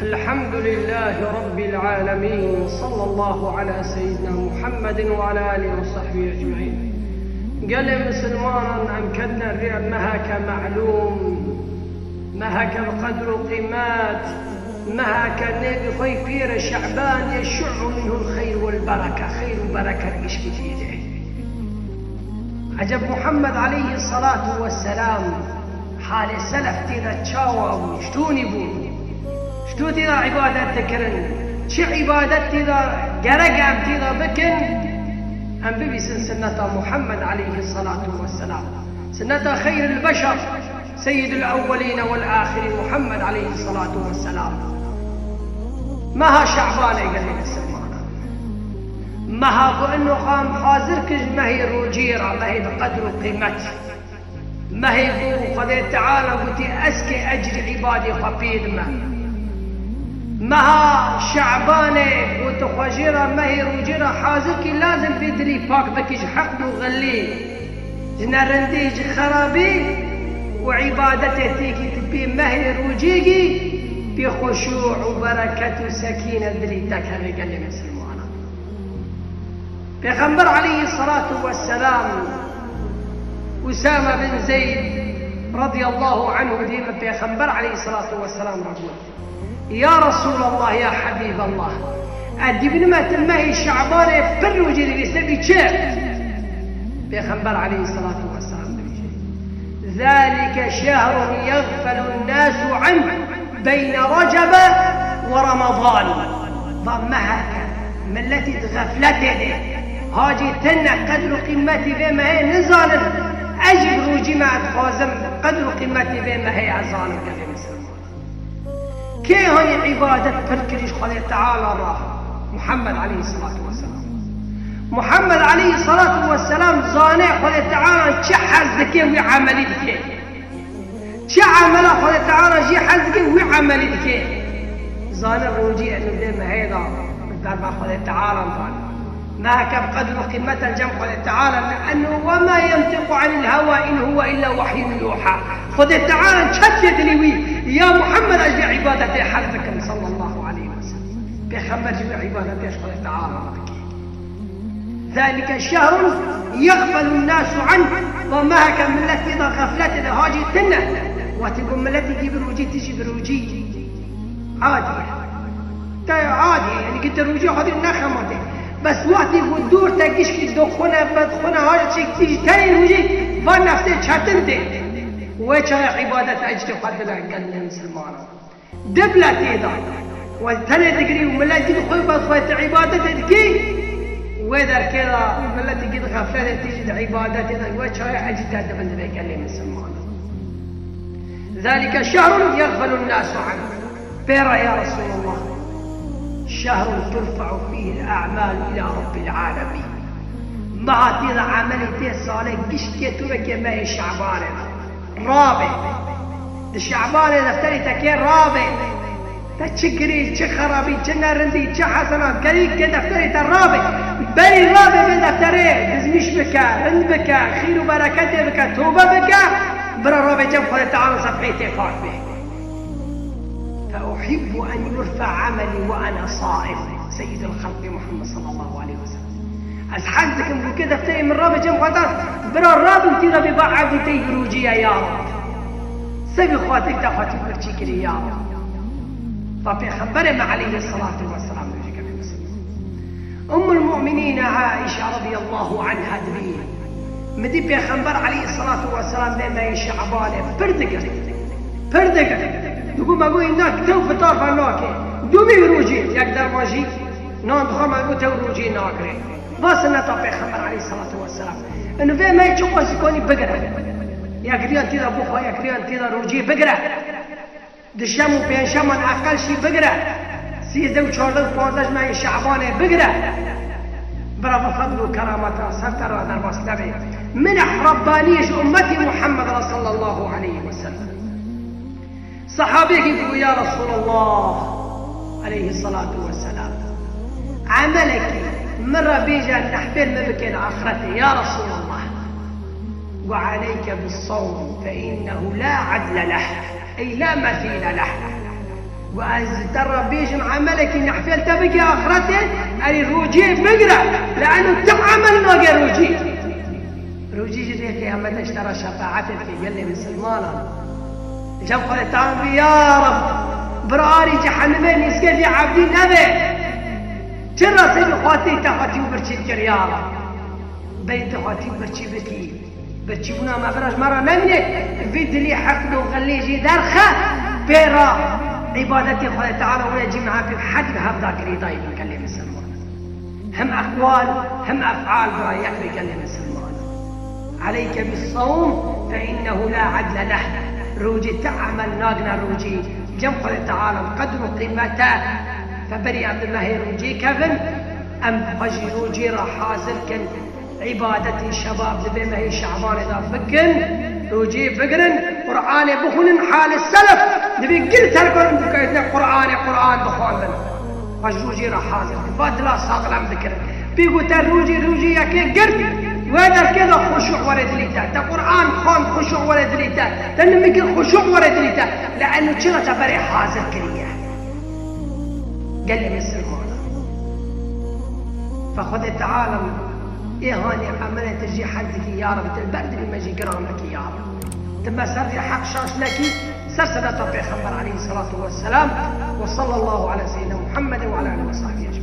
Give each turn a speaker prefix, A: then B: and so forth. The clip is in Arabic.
A: الحمد لله رب العالمين، صلى الله على سيدنا محمد وعلى آله وصحبه أجمعين. قال مسلمان أمكدنا الرئة مهك معلوم، مهك القدر قيمات، مهك النبي خيفير شعبان يشع منه الخير والبركة، خير وبركة إيش بتيده. عجب محمد عليه الصلاة والسلام حال سلف تيدا تشاوى شتوني بون شتو تيدا عبادات تكرن شي عبادات تيدا قرقام تيدا بكن أم ببي سنة محمد عليه الصلاة والسلام، سنة خير البشر سيد الأولين والآخرين محمد عليه الصلاة والسلام. مها شعبان قال لي السلمان، مها بأنه قام حاضرك ما هي روجيرة، ما هي بقدر قيمته، ما هي بو قد تعالى قلت أسكي أجر عبادي خبيد مها شعبانة وتخوجيرة ما هي روجيرة حاضرك لازم بدري فاك بكيش حقد وغلي جنا رنديج خرابي وعبادته تيكي تبي ما هي روجيكي بخشوع وبركة وسكينة دري تكهر قال لي مسلمانا. بيغمبر عليه الصلاة والسلام أسامة بن زيد رضي الله عنه ديما بيغمبر عليه الصلاة والسلام رجل يا رسول الله يا حبيب الله أدبنا ما تمهي شعبانة فروا جدي بيسبي شيء. بيغمبر عليه الصلاة والسلام ذلك شهر يغفل الناس عنه بين رجب ورمضان. ضمها من التي تغفلته هاجي تنا قدر قيمتي بما هي نزال أجب روجمات خازم قدر قيمتي بما هي عزان كذي مسلم. كي هاي عبادة فركريش خلي تعالى الله محمد عليه الصلاة والسلام. محمد عليه الصلاة والسلام زانع خلي تعالى تشحز ذكي وعملي ذكي شعمل خلي تعالى جي حزكي وعملي ذكي زانع روجي أنه بما هيدا بالضربة خلي تعالى ظالم ما كان قدر قيمة الجمع قال تعالى لأنه وما ينطق عن الهوى إن هو إلا وحي يوحى. قال تعالى شتت لي يا محمد أجل عبادتي حرفك صلى الله عليه وسلم بخمر جميع عبادتي قال تعالى ذلك شهر يغفل الناس عنه وما كان من التي غفلت هاجي تنه وتقول من التي تجي بروجي تجي بروجي عادي يعني قلت الروجي هذه النخمة بس وقتی ودور تکیش کی دخونه بدخونه هاش چی تیج تری روزی و نفته چتن ده و چای عبادت اجت قدر عقل مسلمان دبلتی دا و تنه دگری و ملتی خوی بس خوی عبادت دکی و در کلا ملتی قد غفلت تیج عبادت دا و چای اجت دبل عقل مسلمان. ذلك شهر يغفل الناس عنه. بيرا يا رسول الله شهر ترفع فيه الأعمال إلى رب العالمين. ما تيضا عملي صالح قشتي تبكي ما هي شعبان رابع الشعبان دفتري تكين رابع تشكري تشخرابي تشنرندي تشحسنات كريك دفتري الرابع بني رابع بدفتري دزميش بكا رند بكا خير وبركته بكا توبة بكا برا رابع جنب تعالى صفحيتي فاك به. فأحب أن يرفع عملي وأنا صائم سيد الخلق محمد صلى الله عليه وسلم. أسحزكم كده افتري من رابع جنب خطاس برا الرابع تيغا ببعض تيجروجي يا رب سبي خواتك تاخواتي برشيك لي يا رب. ففي خبرنا عليه الصلاة والسلام أم المؤمنين عائشة رضي الله عنها دبي مدي في خبر عليه الصلاة والسلام لما يشعبانه فردقت يقول ما قوي إنك تو فطار فناكي دومي روجي يقدر ماجي نان دخل ما قوي تو روجي ناكري بس نطبق خبر عليه الصلاة والسلام إنه في ما يشوفه سيكوني بقرة يقريان تيدا بوخا يقريان تيدا روجي بقرة دشامو بينشامن أقل شي بقرة سيزدو وشاردو فوزاج ما يشعبانه بقرة برا بفضل وكرامته ستر درباس نبي منح ربانيش أمتي محمد صلى الله عليه وسلم. صحابيك يقول يا رسول الله عليه الصلاة والسلام عملك مرة بيجا نحفل مبكين آخرته يا رسول الله وعليك بالصوم فإنه لا عدل له أي لا مثيل له وأز ترى بيش عملك إن حفلت بك آخرته أني روجي بقرأ لأنه تعمل ناقة روجي جريك يا مدى اشترى شفاعتك قال لي مسلمانا جاب قال تعالى يا رب براري جحنمين يسكت يا عبدي نبي ترى سيدي خواتي تخاتي وبرشي الكريارة بيت خواتي وبرشي بكي بنا ما فراش مرة نمنك فيد لي حقد وغليجي درخة بيرا عبادتي خواتي تعالى ويجي معاه في حد بهب ذاك ريضاي بكلم مسلمان هم أقوال هم أفعال برايك بكلم مسلمان عليك بالصوم فإنه لا عدل له روجي تعمل ناقنا روجي جم قال تعالى قدر قيمته فبري عبد الله روجي كفن أم فجي روجي راح حاصل كن عبادتي شباب زبي ما هي شعبان إذا فكن روجي فكرن قرآن بخون حال السلف نبي قلت لكم بكيتنا قرآن بخون فجي روجي راح حاصل فادلا ساقل عم ذكر بيقول روجي يا كي قرد وهذا كذا خشوع ورد ليتا القرآن خان خشوع ورد ليتا تنمك خشوع ورد ليتا لأنه كذا تبري حاضر كريه قال لي مسلمان فخذ تعالى إيه هاني عملت تجي حدك يا رب البرد بما يجي قرامك يا رب تم سر حق شاش لك سرسل طبيخ خبر عليه الصلاة والسلام وصلى الله على سيدنا محمد وعلى آله وصحبه أجمعين.